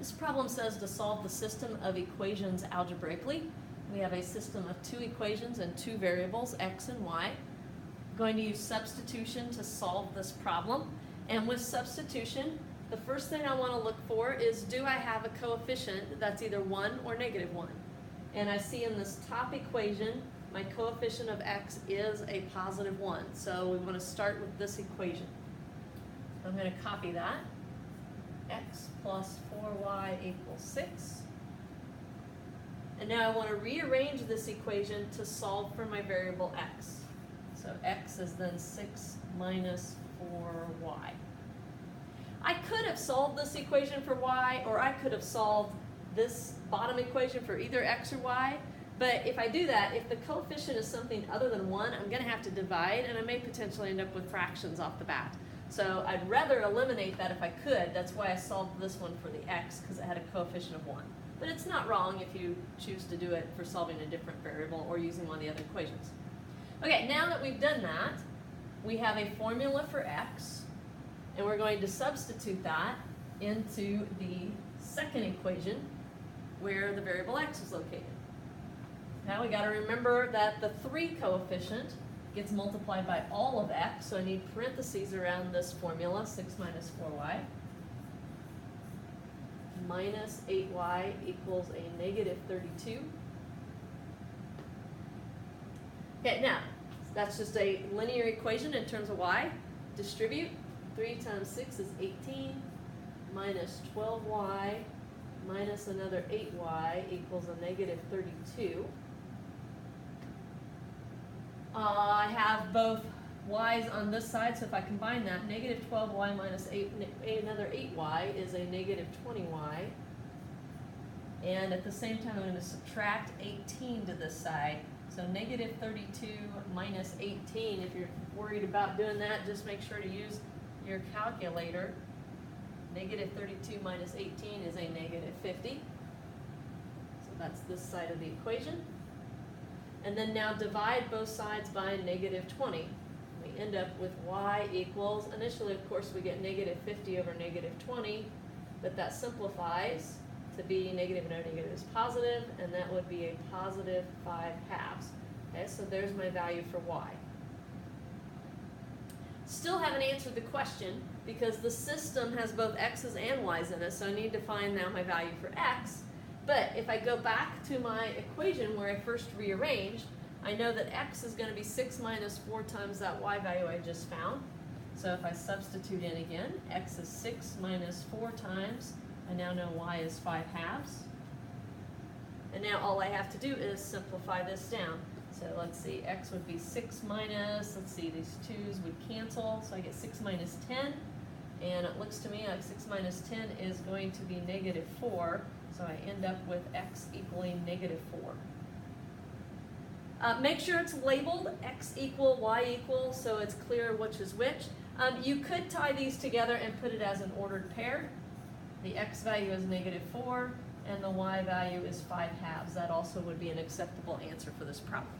This problem says to solve the system of equations algebraically. We have a system of two equations and two variables, x and y. I'm going to use substitution to solve this problem. And with substitution, the first thing I want to look for is, do I have a coefficient that's either 1 or negative 1? And I see in this top equation, my coefficient of x is a positive 1. So we want to start with this equation. I'm going to copy that. X plus 4y equals 6. And now I want to rearrange this equation to solve for my variable x. So x is then 6 minus 4y. I could have solved this equation for y, or I could have solved this bottom equation for either x or y. But if I do that, if the coefficient is something other than 1, I'm going to have to divide, and I may potentially end up with fractions off the bat. So I'd rather eliminate that if I could. That's why I solved this one for the x, because it had a coefficient of 1. But it's not wrong if you choose to do it for solving a different variable or using one of the other equations. Okay, now that we've done that, we have a formula for x, and we're going to substitute that into the second equation where the variable x is located. Now we got to remember that the 3 coefficient gets multiplied by all of x, so I need parentheses around this formula, 6 minus 4y. Minus 8y equals a negative 32. Okay, now, that's just a linear equation in terms of y. Distribute. 3 times 6 is 18, minus 12y, minus another 8y equals a negative 32. I have both y's on this side, so if I combine that, negative 12y minus another 8y is a negative 20y. And at the same time, I'm going to subtract 18 to this side. So negative 32 minus 18, if you're worried about doing that, just make sure to use your calculator. Negative 32 minus 18 is a negative 50. So that's this side of the equation. And then now divide both sides by negative 20. We end up with y equals, initially of course we get negative 50 over negative 20, but that simplifies to be negative and no negative is positive, and that would be a positive 5 halves. Okay, so there's my value for y. Still haven't answered the question because the system has both x's and y's in it, so I need to find now my value for x. But if I go back to my equation where I first rearranged, I know that x is going to be 6 minus 4 times that y value I just found. So if I substitute in again, x is 6 minus 4 times, I now know y is 5 halves. And now all I have to do is simplify this down. So let's see, x would be 6 minus, let's see, these 2's would cancel, so I get 6 minus 10. And it looks to me like 6 minus 10 is going to be negative 4. So I end up with x equaling negative 4. Make sure it's labeled x equal, y equal, so it's clear which is which. You could tie these together and put it as an ordered pair. The x value is negative 4, and the y value is 5 halves. That also would be an acceptable answer for this problem.